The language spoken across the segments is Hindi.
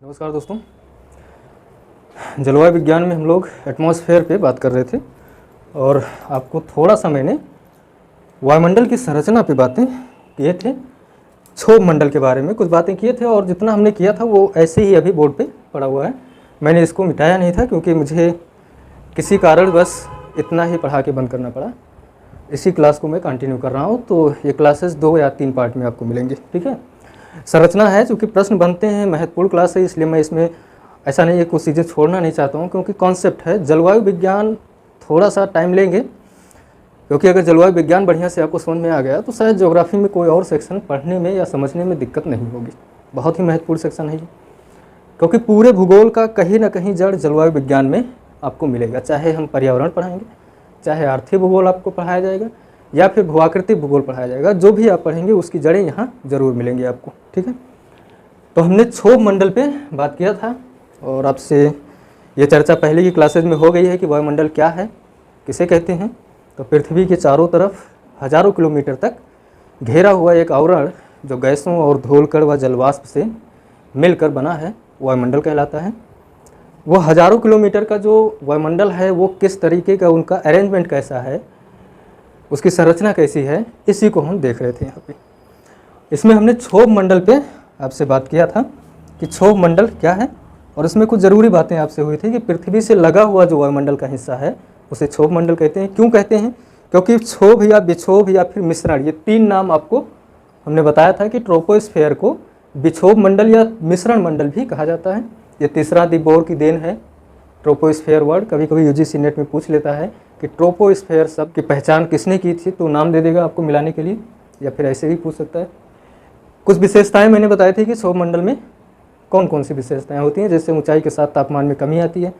नमस्कार दोस्तों। जलवायु विज्ञान में हम लोग एटमॉस्फेयर पे बात कर रहे थे और आपको थोड़ा सा मैंने वायुमंडल की संरचना पे बातें किए थे, क्षोभ मंडल के बारे में कुछ बातें किए थे और जितना हमने किया था वो ऐसे ही अभी बोर्ड पे पड़ा हुआ है। मैंने इसको मिटाया नहीं था क्योंकि मुझे किसी कारण बस इतना ही पढ़ा के बंद करना पड़ा। इसी क्लास को मैं कंटिन्यू कर रहा हूँ, तो ये क्लासेस 2 या 3 पार्ट में आपको मिलेंगे। ठीक है, संरचना है, चूँकि प्रश्न बनते हैं, महत्वपूर्ण क्लास है, इसलिए मैं इसमें ऐसा नहीं है कुछ चीज़ें छोड़ना नहीं चाहता हूँ, क्योंकि कॉन्सेप्ट है। जलवायु विज्ञान थोड़ा सा टाइम लेंगे, क्योंकि अगर जलवायु विज्ञान बढ़िया से आपको समझ में आ गया तो शायद ज्योग्राफी में कोई और सेक्शन पढ़ने में या समझने में दिक्कत नहीं होगी। बहुत ही महत्वपूर्ण सेक्शन है ये, क्योंकि पूरे भूगोल का कहीं ना कहीं जड़ जलवायु विज्ञान में आपको मिलेगा। चाहे हम पर्यावरण पढ़ाएंगे, चाहे आर्थिक भूगोल आपको पढ़ाया जाएगा, या फिर भूआकृतिक भूगोल पढ़ाया जाएगा, जो भी आप पढ़ेंगे उसकी जड़ें यहाँ जरूर मिलेंगी आपको। ठीक है, तो हमने क्षोभ मंडल पे बात किया था और आपसे ये चर्चा पहले की क्लासेज में हो गई है कि वायुमंडल क्या है, किसे कहते हैं। तो पृथ्वी के चारों तरफ हजारों किलोमीटर तक घेरा हुआ एक आवरण जो गैसों और धूलकण व जलवाष्प से मिलकर बना है, वायुमंडल कहलाता है। वो हजारों किलोमीटर का जो वायुमंडल है वो किस तरीके का, उनका अरेंजमेंट कैसा है, उसकी संरचना कैसी है, इसी को हम देख रहे थे यहाँ पे। इसमें हमने क्षोभ मंडल पे आपसे बात किया था कि क्षोभ मंडल क्या है, और इसमें कुछ ज़रूरी बातें आपसे हुई थी कि पृथ्वी से लगा हुआ जो वायुमंडल का हिस्सा है उसे क्षोभ मंडल कहते हैं। क्यों कहते हैं? क्योंकि क्षोभ या विक्षोभ या फिर मिश्रण, ये 3 नाम आपको हमने बताया था कि ट्रोपोस्फेयर को विक्षोभ मंडल या मिश्रण मंडल भी कहा जाता है। ये तीसरा दी बोर की देन है, ट्रोपोस्फेयर वर्ड। कभी कभी यूजीसी नेट में पूछ लेता है कि ट्रोपोस्फेयर शब्द की पहचान किसने की थी, तो नाम दे देगा आपको मिलाने के लिए, या फिर ऐसे भी पूछ सकता है। कुछ विशेषताएं मैंने बताई थी कि क्षोभ मंडल में कौन कौन सी विशेषताएं होती हैं। जैसे ऊंचाई के साथ तापमान में कमी आती है।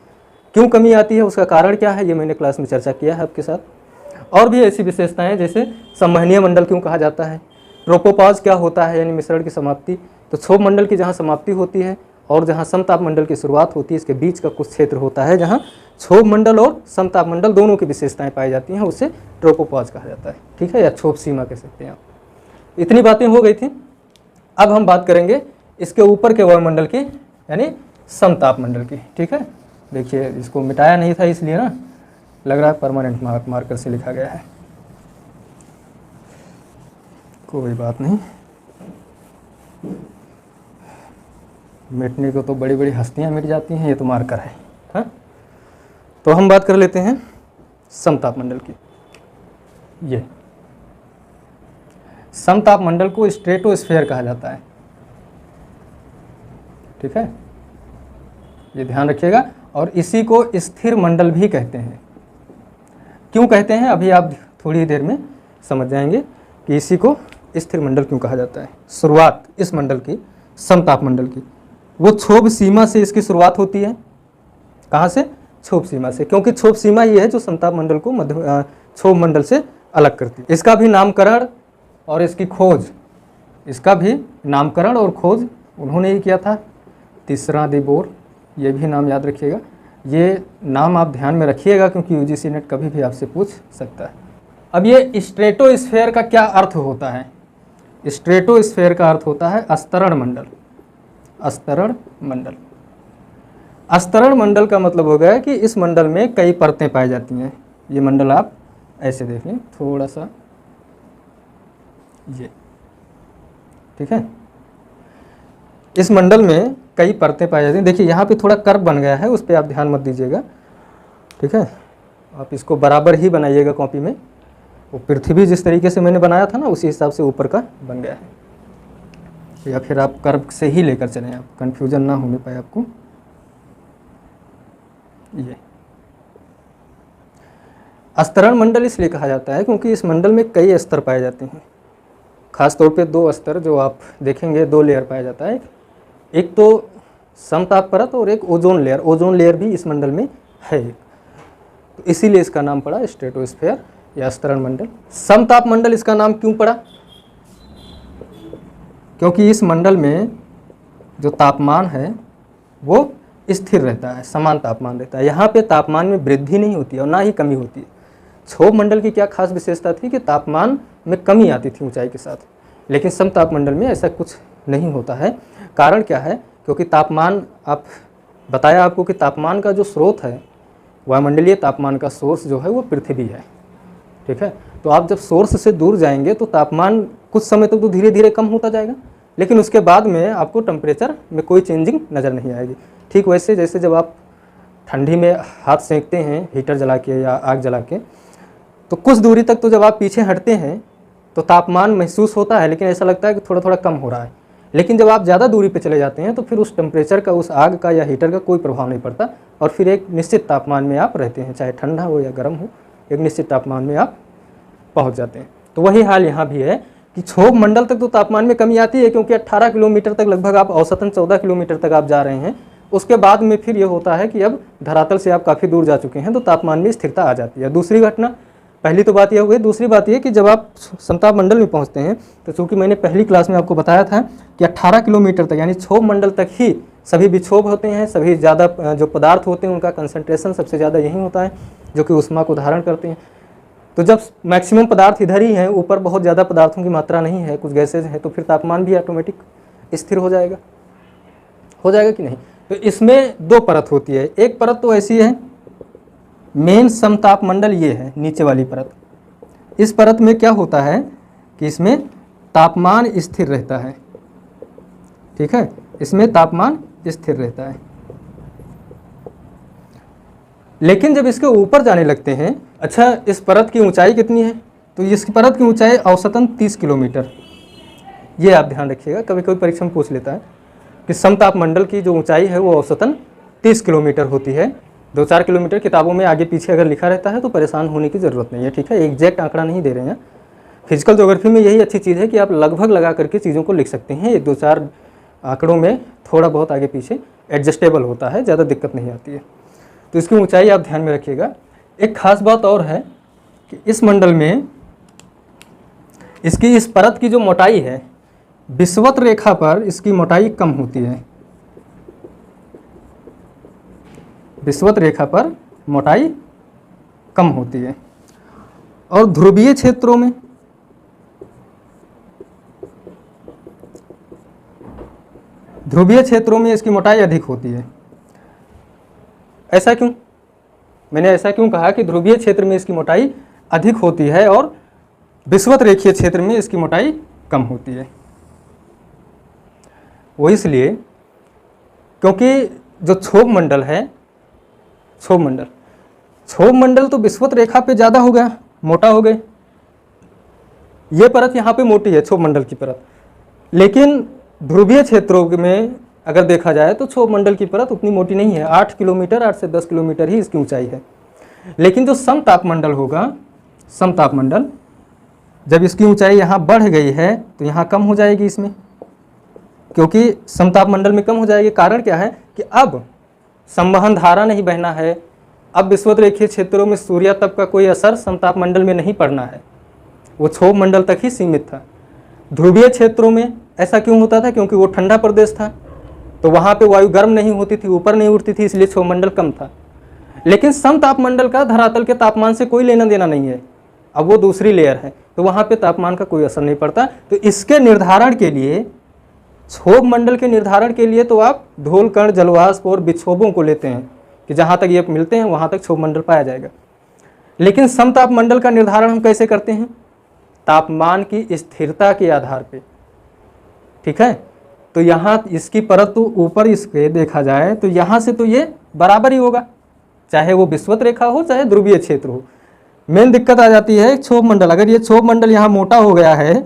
क्यों कमी आती है, उसका कारण क्या है, ये मैंने क्लास में चर्चा किया है आपके साथ। और भी ऐसी विशेषताएं जैसे संवहनीय मंडल क्यों कहा जाता है, ट्रोपोपॉज क्या होता है, यानी मिश्रण की समाप्ति। तो क्षोभ मंडल की जहाँ समाप्ति होती है और जहाँ समताप मंडल की शुरुआत होती है, इसके बीच का कुछ क्षेत्र होता है जहाँ क्षोभ मंडल और समताप मंडल दोनों की विशेषताएं पाई जाती हैं, उसे ट्रोपोपॉज कहा जाता है। ठीक है, या क्षोभ सीमा कह सकते हैं आप। इतनी बातें हो गई थी। अब हम बात करेंगे इसके ऊपर के वायुमंडल की, यानी समताप मंडल की। ठीक है, देखिए इसको मिटाया नहीं था इसलिए ना लग रहा है परमानेंट मार्कर से लिखा गया है। कोई बात नहीं, मिटने को तो बड़ी बड़ी हस्तियां मिट जाती हैं, ये तो मार्कर है। हाँ, तो हम बात कर लेते हैं समताप मंडल की। ये समताप मंडल को स्ट्रेटोस्फेयर कहा जाता है। ठीक है, ये ध्यान रखिएगा। और इसी को स्थिर मंडल भी कहते हैं। क्यों कहते हैं, अभी आप थोड़ी देर में समझ जाएंगे कि इसी को स्थिर मंडल क्यों कहा जाता है। शुरुआत इस मंडल की, समताप मंडल की, वो क्षोभ सीमा से इसकी शुरुआत होती है। कहाँ से? क्षोभ सीमा से, क्योंकि क्षोभ सीमा ये है जो समताप मंडल को क्षोभ मंडल से अलग करती है। इसका भी नामकरण और इसकी खोज, इसका भी नामकरण और खोज उन्होंने ही किया था, तीसरा दी बोर। ये भी नाम याद रखिएगा, ये नाम आप ध्यान में रखिएगा क्योंकि यूजीसी नेट कभी भी आपसे पूछ सकता है। अब ये स्ट्रेटोस्फेयर का क्या अर्थ होता है? स्ट्रेटोस्फेयर का अर्थ होता है अस्तरण मंडल। अस्तरण मंडल, अस्तरण मंडल का मतलब हो गया कि इस मंडल में कई परतें पाई जाती हैं। ये मंडल आप ऐसे देखें थोड़ा सा, ये ठीक है, इस मंडल में कई परतें पाई जाती हैं। देखिए यहाँ पे थोड़ा कर्व बन गया है, उस पर आप ध्यान मत दीजिएगा। ठीक है, आप इसको बराबर ही बनाइएगा कॉपी में। वो पृथ्वी जिस तरीके से मैंने बनाया था ना, उसी हिसाब से ऊपर का बन गया है, या फिर आप कर्व से ही लेकर चलें, आप कंफ्यूजन ना होने पाए आपको। ये अस्तरण मंडल इसलिए कहा जाता है क्योंकि इस मंडल में कई स्तर पाए जाते हैं। खास तौर पे 2 स्तर जो आप देखेंगे, 2 लेयर पाया जाता है। एक तो समताप परत और एक ओजोन लेयर। ओजोन लेयर भी इस मंडल में है, तो इसीलिए इसका नाम पड़ा स्ट्रेटोस्फेयर या अस्तरण मंडल। समताप मंडल इसका नाम क्यों पड़ा? क्योंकि इस मंडल में जो तापमान है वो स्थिर रहता है, समान तापमान रहता है। यहाँ पे तापमान में वृद्धि नहीं होती है और ना ही कमी होती है। क्षोभ मंडल की क्या खास विशेषता थी कि तापमान में कमी आती थी ऊंचाई के साथ, लेकिन समताप मंडल में ऐसा कुछ नहीं होता है। कारण क्या है? क्योंकि तापमान, आप बताया आपको कि तापमान का जो स्रोत है, वायुमंडलीय तापमान का सोर्स जो है वो पृथ्वी है, ठीक है। तो आप जब सोर्स से दूर जाएंगे तो तापमान कुछ समय तक तो धीरे धीरे कम होता जाएगा, लेकिन उसके बाद में आपको टेम्परेचर में कोई चेंजिंग नज़र नहीं आएगी। ठीक वैसे जैसे जब आप ठंडी में हाथ सेंकते हैं हीटर जला के या आग जला के, तो कुछ दूरी तक तो जब आप पीछे हटते हैं तो तापमान महसूस होता है, लेकिन ऐसा लगता है कि थोड़ा थोड़ा कम हो रहा है। लेकिन जब आप ज़्यादा दूरी पे चले जाते हैं तो फिर उस टेम्परेचर का, उस आग का या हीटर का कोई प्रभाव नहीं पड़ता, और फिर एक निश्चित तापमान में आप रहते हैं, चाहे ठंडा हो या गर्म हो, एक निश्चित तापमान में आप पहुँच जाते हैं। तो वही हाल यहाँ भी है कि क्षोभ मंडल तक तो तापमान में कमी आती है, क्योंकि 18 किलोमीटर तक, लगभग आप औसतन 14 किलोमीटर तक आप जा रहे हैं। उसके बाद में फिर ये होता है कि अब धरातल से आप काफ़ी दूर जा चुके हैं, तो तापमान में स्थिरता आ जाती है। दूसरी घटना, पहली तो बात यह हुई, दूसरी बात यह कि जब आप समताप मंडल में पहुंचते हैं तो चूंकि मैंने पहली क्लास में आपको बताया था कि 18 किलोमीटर तक यानी क्षोभ मंडल तक ही सभी विक्षोभ होते हैं, सभी ज़्यादा जो पदार्थ होते हैं उनका कंसंट्रेशन सबसे ज़्यादा यही होता है जो कि ऊष्मा को धारण करते हैं। तो जब मैक्सिमम पदार्थ इधर ही हैं, ऊपर बहुत ज़्यादा पदार्थों की मात्रा नहीं है, कुछ गैसेज हैं, तो फिर तापमान भी ऑटोमेटिक स्थिर हो जाएगा कि नहीं। तो इसमें दो परत होती है। एक परत तो ऐसी है, मेन समताप मंडल ये है, नीचे वाली परत। इस परत में क्या होता है कि इसमें तापमान स्थिर रहता है, ठीक है, इसमें तापमान स्थिर रहता है। लेकिन जब इसके ऊपर जाने लगते हैं, अच्छा इस परत की ऊंचाई कितनी है, तो इस परत की ऊंचाई औसतन 30 किलोमीटर, ये आप ध्यान रखिएगा, कभी कभी परीक्षा में पूछ लेता है कि समताप मंडल की जो ऊंचाई है वो औसतन 30 किलोमीटर होती है। 2-4 किलोमीटर किताबों में आगे पीछे अगर लिखा रहता है तो परेशान होने की ज़रूरत नहीं है, ठीक है, एग्जैक्ट आंकड़ा नहीं दे रहे हैं। फिजिकल ज्योग्राफी में यही अच्छी चीज़ है कि आप लगभग लगा करके चीज़ों को लिख सकते हैं, 1-2-4 आंकड़ों में थोड़ा बहुत आगे पीछे एडजस्टेबल होता है, ज़्यादा दिक्कत नहीं आती है। तो इसकी ऊंचाई आप ध्यान में रखिएगा। एक खास बात और है कि इस मंडल में इसकी इस परत की जो मोटाई है, विषुवत रेखा पर इसकी मोटाई कम होती है, विषुवत रेखा पर मोटाई कम होती है। और ध्रुवीय क्षेत्रों में, ध्रुवीय क्षेत्रों में इसकी मोटाई अधिक होती है। ऐसा क्यों? मैंने ऐसा क्यों कहा कि ध्रुवीय क्षेत्र में इसकी मोटाई अधिक होती है और विषुवत रेखीय क्षेत्र में इसकी मोटाई कम होती है? वो इसलिए क्योंकि जो क्षोभ मंडल है, क्षोभ मंडल तो विषुवत रेखा पे ज़्यादा हो गया, मोटा हो गए। ये परत यहाँ पे मोटी है, क्षोभ मंडल की परत, लेकिन ध्रुवीय क्षेत्रों में अगर देखा जाए तो क्षोभ मंडल की परत उतनी मोटी नहीं है। 8 किलोमीटर, 8 से 10 किलोमीटर ही इसकी ऊंचाई है। लेकिन जो समताप मंडल होगा, समताप मंडल, जब इसकी ऊंचाई यहाँ बढ़ गई है तो यहाँ कम हो जाएगी इसमें, क्योंकि समताप मंडल में कम हो जाएगी। कारण क्या है कि अब संवहन धारा नहीं बहना है, अब विषुवत रेखीय क्षेत्रों में सूर्य तप का कोई असर समताप मंडल में नहीं पड़ना है, वो क्षोभ मंडल तक ही सीमित था। ध्रुवीय क्षेत्रों में ऐसा क्यों होता था? क्योंकि वो ठंडा प्रदेश था, तो वहाँ पे वायु गर्म नहीं होती थी, ऊपर नहीं उठती थी, इसलिए क्षोभ मंडल कम था। लेकिन समताप मंडल का धरातल के तापमान से कोई लेना देना नहीं है, अब वो दूसरी लेयर है, तो वहाँ पे तापमान का कोई असर नहीं पड़ता। तो इसके निर्धारण के लिए, क्षोभ मंडल के निर्धारण के लिए तो आप धूलकण, जलवाष्प और विक्षोभों को लेते हैं कि जहाँ तक ये मिलते हैं वहाँ तक क्षोभ मंडल पाया जाएगा। लेकिन समताप मंडल का निर्धारण हम कैसे करते हैं? तापमान की स्थिरता के आधार पे, ठीक है। तो यहाँ इसकी परत तो ऊपर इसके देखा जाए तो यहाँ से तो ये बराबर ही होगा, चाहे वो विषुवत रेखा हो चाहे ध्रुवीय क्षेत्र हो। मेन दिक्कत आ जाती है क्षोभ मंडल, अगर ये क्षोभ मंडल यहाँ मोटा हो गया है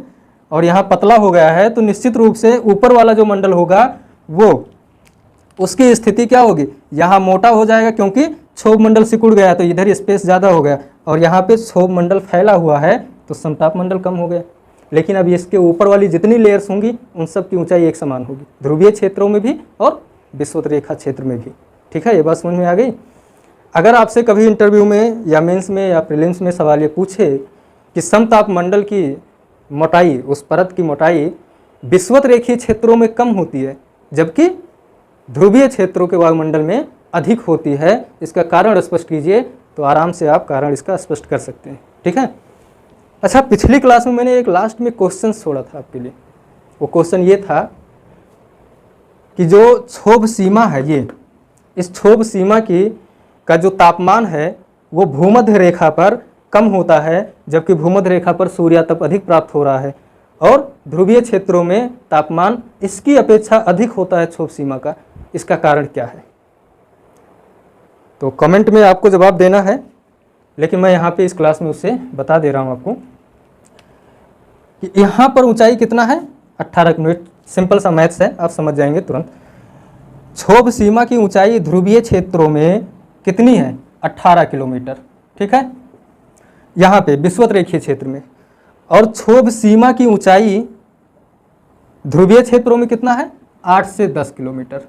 और यहाँ पतला हो गया है तो निश्चित रूप से ऊपर वाला जो मंडल होगा वो, उसकी स्थिति क्या होगी? यहाँ मोटा हो जाएगा, क्योंकि क्षोभ मंडल सिकुड़ गया तो इधर स्पेस ज़्यादा हो गया, और यहाँ पे क्षोभ मंडल फैला हुआ है तो समताप मंडल कम हो गया। लेकिन अब इसके ऊपर वाली जितनी लेयर्स होंगी उन सब की ऊंचाई एक समान होगी, ध्रुवीय क्षेत्रों में भी और विषुवत रेखा क्षेत्र में भी, ठीक है। ये बात समझ में आ गई? अगर आपसे कभी इंटरव्यू में या मेंस में या प्रीलिम्स में सवाल ये पूछे कि समताप मंडल की मोटाई, उस परत की मोटाई विषुवत रेखीय क्षेत्रों में कम होती है जबकि ध्रुवीय क्षेत्रों के वायुमंडल में अधिक होती है, इसका कारण स्पष्ट कीजिए, तो आराम से आप कारण इसका स्पष्ट कर सकते हैं, ठीक है। अच्छा, पिछली क्लास में मैंने एक लास्ट में क्वेश्चन छोड़ा था आपके लिए। वो क्वेश्चन ये था कि जो क्षोभ सीमा है, ये इस क्षोभ सीमा की का जो तापमान है वो भूमध्य रेखा पर कम होता है, जबकि भूमध्य रेखा पर सूर्यातप अधिक प्राप्त हो रहा है, और ध्रुवीय क्षेत्रों में तापमान इसकी अपेक्षा अधिक होता है क्षोभ सीमा का। इसका कारण क्या है? तो कमेंट में आपको जवाब देना है, लेकिन मैं यहाँ पे इस क्लास में उसे बता दे रहा हूँ आपको कि यहाँ पर ऊंचाई कितना है, 18 किलोमीटर। सिंपल सा मैथ्स है, आप समझ जाएंगे तुरंत। क्षोभ सीमा की ऊंचाई ध्रुवीय क्षेत्रों में कितनी है? 18 किलोमीटर, ठीक है, यहाँ पे विषुवत रेखीय क्षेत्र में। और क्षोभ सीमा की ऊंचाई ध्रुवीय क्षेत्रों में कितना है? 8 से 10 किलोमीटर।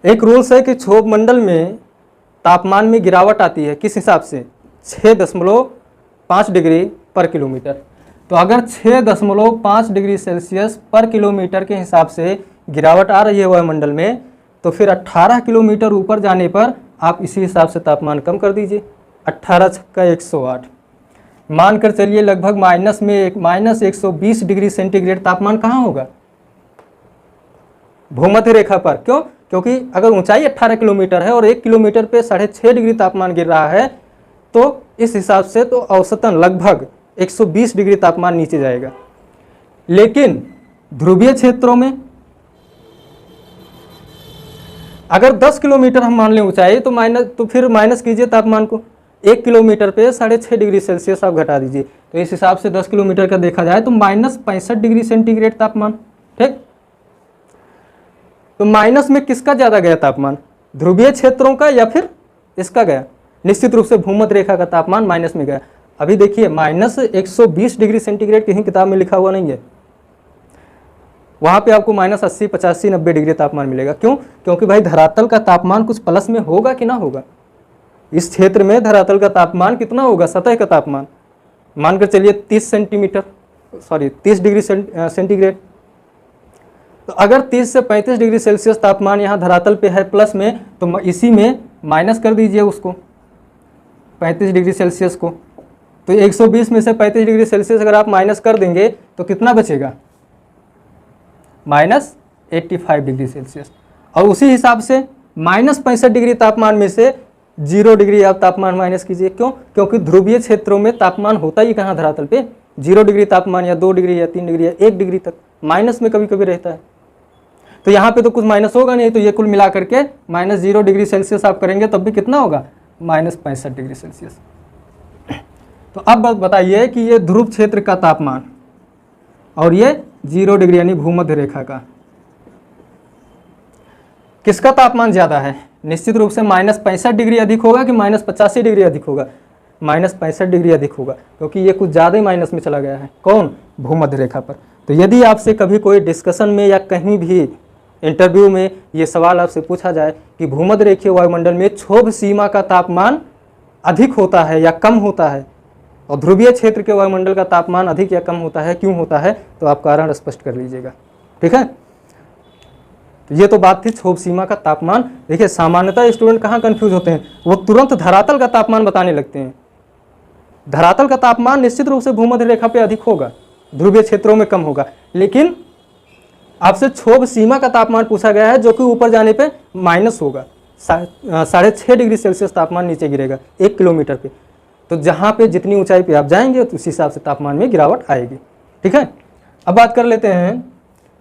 एक रूल्स है कि क्षोभ मंडल में तापमान में गिरावट आती है, किस हिसाब से? 6.5 डिग्री पर किलोमीटर। तो अगर 6.5 डिग्री सेल्सियस पर किलोमीटर के हिसाब से गिरावट आ रही है वायुमंडल में, तो फिर 18 किलोमीटर ऊपर जाने पर आप इसी हिसाब से तापमान कम कर दीजिए। 18 छक्का 108, मानकर चलिए लगभग -120 डिग्री सेंटीग्रेड तापमान कहाँ होगा? भूमध्य रेखा पर। क्यों? क्योंकि अगर ऊंचाई 18 किलोमीटर है और 1 किलोमीटर पे 6.5 डिग्री तापमान गिर रहा है, तो इस हिसाब से तो औसतन लगभग 120 डिग्री तापमान नीचे जाएगा। लेकिन ध्रुवीय क्षेत्रों में अगर 10 किलोमीटर हम मान लें ऊंचाई, तो फिर माइनस कीजिए तापमान को, 1 किलोमीटर पे 6.5 डिग्री सेल्सियस आप घटा दीजिए। तो इस हिसाब से 10 किलोमीटर का देखा जाए तो -65 डिग्री सेंटीग्रेड तापमान, ठीक। तो माइनस में किसका ज़्यादा गया तापमान? ध्रुवीय क्षेत्रों का या फिर इसका गया? निश्चित रूप से भूमध्य रेखा का तापमान माइनस में गया। अभी देखिए -120 डिग्री सेंटीग्रेड कहीं किताब में लिखा हुआ नहीं है, वहाँ पे आपको -80, 85, 90 डिग्री तापमान मिलेगा। क्यों? क्योंकि भाई धरातल का तापमान कुछ प्लस में होगा कि ना होगा। इस क्षेत्र में धरातल का तापमान कितना होगा? सतह का तापमान मानकर चलिए 30 डिग्री सेंटीग्रेड। तो अगर 30 से 35 डिग्री सेल्सियस तापमान यहाँ धरातल पे है प्लस में, तो इसी में माइनस कर दीजिए उसको, 35 डिग्री सेल्सियस को। तो 120 में से 35 डिग्री सेल्सियस अगर आप माइनस कर देंगे तो कितना बचेगा? -85 डिग्री सेल्सियस। और उसी हिसाब से -65 डिग्री तापमान में से 0 डिग्री आप तापमान माइनस कीजिए। क्यों? क्योंकि ध्रुवीय क्षेत्रों में तापमान होता ही कहाँ धरातल पे? 0 डिग्री तापमान या 2 डिग्री या 3 डिग्री या 1 डिग्री तक, माइनस में कभी कभी रहता है। तो यहाँ पे तो कुछ माइनस होगा नहीं, तो ये कुल मिला करके -0 डिग्री सेल्सियस आप करेंगे तब भी कितना होगा? -65 डिग्री सेल्सियस। तो अब बताइए कि ये ध्रुव क्षेत्र का तापमान और ये 0 डिग्री यानी भूमध्य रेखा का, किसका तापमान ज़्यादा है? निश्चित रूप से -65 डिग्री अधिक होगा कि -85 डिग्री अधिक होगा? -65 डिग्री अधिक होगा, क्योंकि ये कुछ ज़्यादा ही माइनस में चला गया है। कौन? भूमध्य रेखा पर। तो यदि आपसे कभी कोई डिस्कशन में या कहीं भी इंटरव्यू में ये सवाल आपसे पूछा जाए कि भूमध्य रेखीय वायुमंडल में क्षोभ सीमा का तापमान अधिक होता है या कम होता है, और ध्रुवीय क्षेत्र के वायुमंडल का तापमान अधिक या कम होता है, क्यों होता है, तो आप कारण स्पष्ट कर लीजिएगा, ठीक है। तो ये तो बात थी क्षोभ सीमा का तापमान। देखिए सामान्यतः स्टूडेंट कहाँ कंफ्यूज होते हैं, वो तुरंत धरातल का तापमान बताने लगते हैं। धरातल का तापमान निश्चित रूप से भूमध्य रेखा पे अधिक होगा, ध्रुवीय क्षेत्रों में कम होगा, लेकिन आपसे क्षोभ सीमा का तापमान पूछा गया है जो कि ऊपर जाने पे माइनस होगा, 6.5 डिग्री सेल्सियस तापमान नीचे गिरेगा 1 किलोमीटर पे। तो जहाँ पे जितनी ऊंचाई पे आप जाएंगे तो उस हिसाब से तापमान में गिरावट आएगी, ठीक है। अब बात कर लेते हैं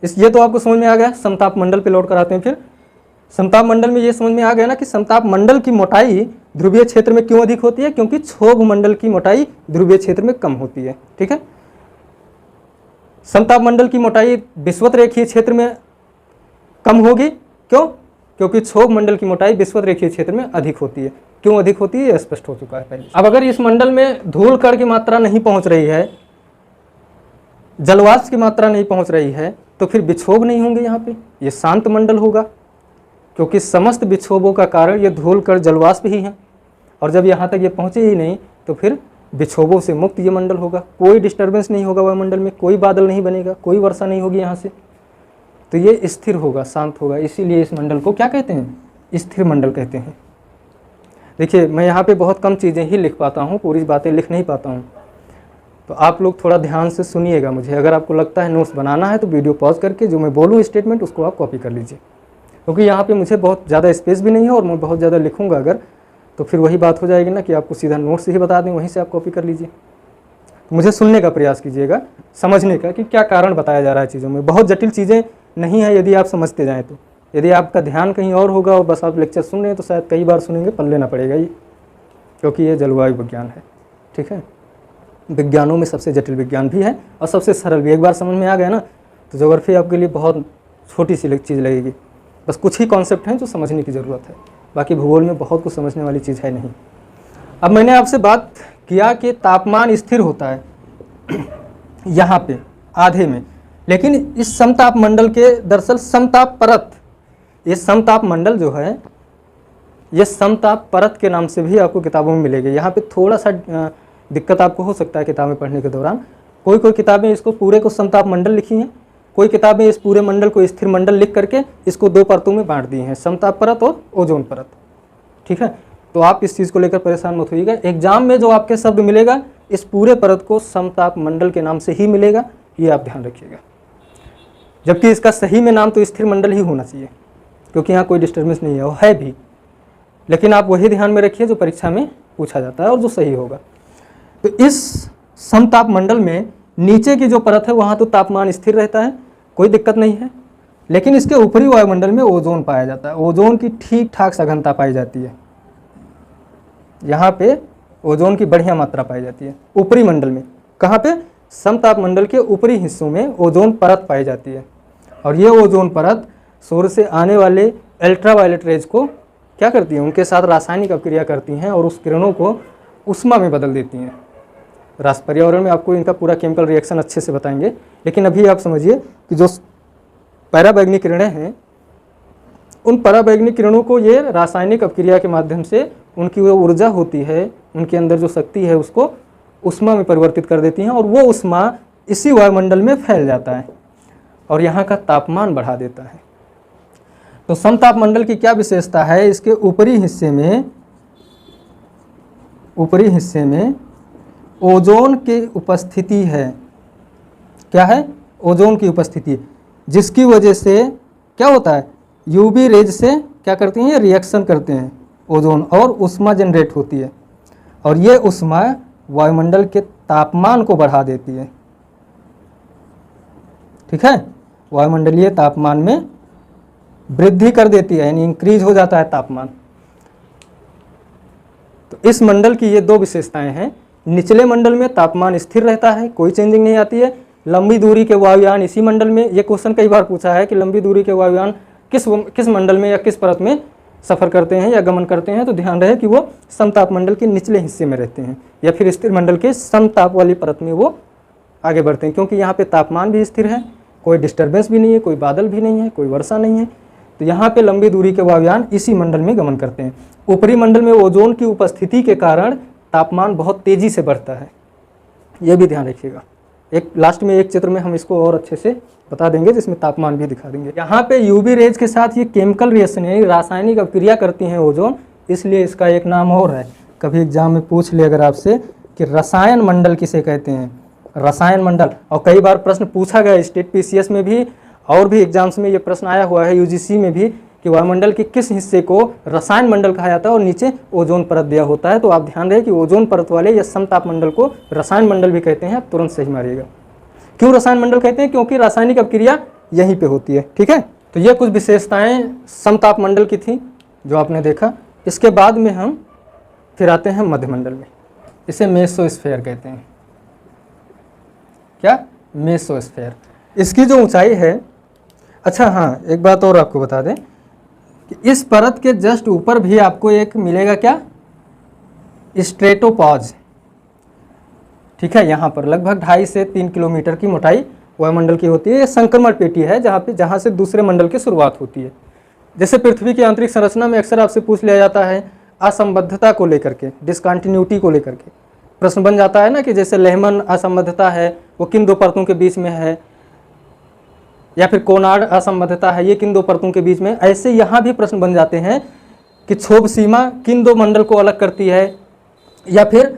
ये तो आपको समझ में आ गया। समताप मंडल पे लौट कर आते हैं। फिर समताप मंडल में ये समझ में आ गया ना कि समताप मंडल की मोटाई ध्रुवीय क्षेत्र में क्यों अधिक होती है? क्योंकि क्षोभ मंडल की मोटाई ध्रुवीय क्षेत्र में कम होती है, ठीक है। समताप मंडल की मोटाई विषुवत रेखीय क्षेत्र में कम होगी, क्यों? क्योंकि क्षोभ मंडल की मोटाई विषुवत रेखीय क्षेत्र में अधिक होती है। क्यों अधिक होती है, स्पष्ट हो चुका है पहले। अब अगर इस मंडल में धूल कण की मात्रा नहीं पहुंच रही है, जलवाष्प की मात्रा नहीं पहुंच रही है, तो फिर विक्षोभ नहीं होंगे यहाँ पे, ये शांत मंडल होगा, क्योंकि समस्त विक्षोभों का कारण ये धूल कण जलवाष्प ही है। और जब यहाँ तक ये पहुँचे ही नहीं तो फिर विक्षोभों से मुक्त ये मंडल होगा, कोई डिस्टर्बेंस नहीं होगा वायुमंडल में, कोई बादल नहीं बनेगा, कोई वर्षा नहीं होगी यहाँ से, तो ये स्थिर होगा, शांत होगा। इसीलिए इस मंडल को क्या कहते हैं? स्थिर मंडल कहते हैं। देखिए मैं यहाँ पे बहुत कम चीज़ें ही लिख पाता हूँ, पूरी बातें लिख नहीं पाता हूँ। तो आप लोग थोड़ा ध्यान से सुनिएगा मुझे। अगर आपको लगता है नोट्स बनाना है तो वीडियो पॉज करके जो मैं बोलूँ स्टेटमेंट उसको आप कॉपी कर लीजिए, क्योंकि यहाँ पे मुझे बहुत ज़्यादा स्पेस भी नहीं है और मैं बहुत ज़्यादा लिखूँगा अगर, तो फिर वही बात हो जाएगी ना कि आपको सीधा नोट्स ही बता दें, वहीं से आप कॉपी कर लीजिए। तो मुझे सुनने का प्रयास कीजिएगा, समझने का कि क्या कारण बताया जा रहा है चीज़ों में। बहुत जटिल चीज़ें नहीं है यदि आप समझते जाएँ तो। यदि आपका ध्यान कहीं और होगा और बस आप लेक्चर सुन रहे हैं तो शायद कई बार सुनेंगे, पढ़ लेना पड़ेगा ये, क्योंकि ये जलवायु विज्ञान है। ठीक है, विज्ञानों में सबसे जटिल विज्ञान भी है और सबसे सरल भी। एक बार समझ में आ गया ना तो ज्योग्राफी आपके लिए बहुत छोटी सी चीज़ लगेगी। बस कुछ ही कॉन्सेप्ट हैं जो समझने की ज़रूरत है, बाकी भूगोल में बहुत कुछ समझने वाली चीज़ है नहीं। अब मैंने आपसे बात किया कि तापमान स्थिर होता है यहाँ पे आधे में, लेकिन इस समताप मंडल के दरअसल समताप परत, ये समताप मंडल जो है ये समताप परत के नाम से भी आपको किताबों में मिलेगी। यहाँ पे थोड़ा सा दिक्कत आपको हो सकता है किताबें पढ़ने के दौरान। कोई कोई किताबें इसको पूरे को समताप मंडल लिखी हैं, कोई किताबें इस पूरे मंडल को स्थिर मंडल लिख करके इसको दो परतों में बांट दी हैं, समताप परत और ओजोन परत। ठीक है, तो आप इस चीज़ को लेकर परेशान मत होइएगा। एग्जाम में जो आपके शब्द मिलेगा इस पूरे परत को समताप मंडल के नाम से ही मिलेगा, ये आप ध्यान रखिएगा। जबकि इसका सही में नाम तो स्थिर मंडल ही होना चाहिए, क्योंकि यहाँ कोई डिस्टर्बेंस नहीं है, वो है भी, लेकिन आप वही ध्यान में रखिए जो परीक्षा में पूछा जाता है और जो सही होगा। तो इस समताप मंडल में नीचे की जो परत है वहाँ तो तापमान स्थिर रहता है, कोई दिक्कत नहीं है, लेकिन इसके ऊपरी वायुमंडल में ओजोन पाया जाता है। ओजोन की ठीक ठाक सघनता पाई जाती है, यहाँ पे ओजोन की बढ़िया मात्रा पाई जाती है ऊपरी मंडल में। कहाँ पे? समताप मंडल के ऊपरी हिस्सों में ओजोन परत पाई जाती है, और ये ओजोन परत सूर्य से आने वाले अल्ट्रावायलेट रेज को क्या करती है, उनके साथ रासायनिक अभिक्रिया करती हैं और उस किरणों को उष्मा में बदल देती हैं। पर्यावरण में आपको इनका पूरा केमिकल रिएक्शन अच्छे से बताएंगे, लेकिन अभी आप समझिए कि जो पराबैंगनी किरणें हैं उन पराबैंगनी किरणों को ये रासायनिक अभिक्रिया के माध्यम से उनकी वो ऊर्जा होती है, उनके अंदर जो शक्ति है उसको उष्मा में परिवर्तित कर देती हैं, और वो उष्मा इसी वायुमंडल में फैल जाता है और यहाँ का तापमान बढ़ा देता है। तो समताप मंडल की क्या विशेषता है? इसके ऊपरी हिस्से में ओजोन की उपस्थिति है। क्या है? ओजोन की उपस्थिति, जिसकी वजह से क्या होता है, यूवी रेज से क्या करती हैं, रिएक्शन करते हैं ओजोन और उष्मा जनरेट होती है, और ये उष्मा वायुमंडल के तापमान को बढ़ा देती है। ठीक है, वायुमंडलीय तापमान में वृद्धि कर देती है, यानी इंक्रीज हो जाता है तापमान। तो इस मंडल की ये दो विशेषताएं हैं। निचले मंडल में तापमान स्थिर रहता है, कोई चेंजिंग नहीं आती है। लंबी दूरी के वायुयान इसी मंडल में, ये क्वेश्चन कई बार पूछा है कि लंबी दूरी के वायुयान किस मंडल में या किस परत में सफ़र करते हैं या गमन करते हैं, तो ध्यान रहे कि वो समताप मंडल के निचले हिस्से में रहते हैं या फिर स्थिर मंडल के समताप वाली परत में वो आगे बढ़ते हैं, क्योंकि यहाँ पे तापमान भी स्थिर है, कोई डिस्टर्बेंस भी नहीं है, कोई बादल भी नहीं है, कोई वर्षा नहीं है। तो यहाँ पे लंबी दूरी के वायुयान इसी मंडल में गमन करते हैं। ऊपरी मंडल में ओजोन की उपस्थिति के कारण तापमान बहुत तेज़ी से बढ़ता है, ये भी ध्यान रखिएगा। एक लास्ट में एक चित्र में हम इसको और अच्छे से बता देंगे जिसमें तापमान भी दिखा देंगे। यहाँ पे यूवी रेज के साथ ये केमिकल रिएक्शन यानी रासायनिक अभिक्रिया करती हैं ओजोन, इसलिए इसका एक नाम और है। कभी एग्जाम में पूछ ले अगर आपसे कि रसायन मंडल किसे कहते हैं, रसायन मंडल। और कई बार प्रश्न पूछा गया स्टेट पीसीएस में भी और भी एग्जाम्स में ये प्रश्न आया हुआ है, यूजीसी में भी, कि वायुमंडल के किस हिस्से को रसायन मंडल कहा जाता है और नीचे ओजोन परत दिया होता है। तो आप ध्यान रहे कि ओजोन परत वाले या समताप मंडल को रसायन मंडल भी कहते हैं। आप तुरंत सही मारिएगा। क्यों रसायन मंडल कहते हैं? क्योंकि रासायनिक अभिक्रिया यहीं पे होती है। ठीक है, तो ये कुछ विशेषताएं समताप मंडल की थी जो आपने देखा। इसके बाद में हम फिर आते हैं मध्यमंडल में, इसे मेसोस्फेयर कहते हैं। क्या? मेसोस्फेयर। इसकी जो ऊंचाई है, अच्छा हाँ एक बात और आपको बता दें कि इस परत के जस्ट ऊपर भी आपको एक मिलेगा क्या, स्ट्रेटोपॉज। ठीक है, यहाँ पर लगभग 2.5 से 3 किलोमीटर की मोटाई वायुमंडल की होती है। ये संक्रमण पेटी है जहाँ से दूसरे मंडल की शुरुआत होती है। जैसे पृथ्वी की आंतरिक संरचना में अक्सर आपसे पूछ लिया जाता है असंबद्धता को लेकर के, डिसकंटिन्यूटी को लेकर के प्रश्न बन जाता है ना, कि जैसे लेहमन असंबद्धता है वो किन दो परतों के बीच में है, या फिर कोनार्ड असंबद्धता है ये किन दो परतों के बीच में। ऐसे यहाँ भी प्रश्न बन जाते हैं कि क्षोभ सीमा किन दो मंडल को अलग करती है, या फिर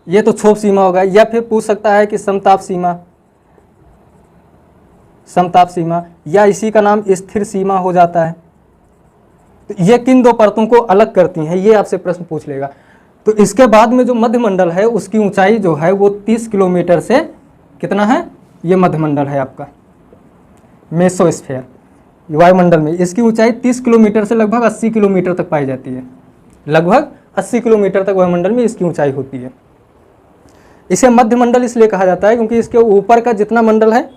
ये तो क्षोभ सीमा होगा। या फिर पूछ सकता है कि समताप सीमा, समताप सीमा, या इसी का नाम स्थिर सीमा हो जाता है। तो ये किन दो परतों को अलग करती हैं, ये आपसे प्रश्न पूछ लेगा। तो इसके बाद में जो मध्यमंडल है उसकी ऊंचाई जो है वो 30 किलोमीटर से कितना है, ये मध्यमंडल है आपका मेसोस्फीयर वायुमंडल में, इसकी ऊंचाई 30 किलोमीटर से लगभग 80 किलोमीटर तक पाई जाती है। लगभग 80 किलोमीटर तक वायुमंडल में इसकी ऊंचाई होती है। इसे मध्यमंडल इसलिए कहा जाता है क्योंकि इसके ऊपर का जितना मंडल है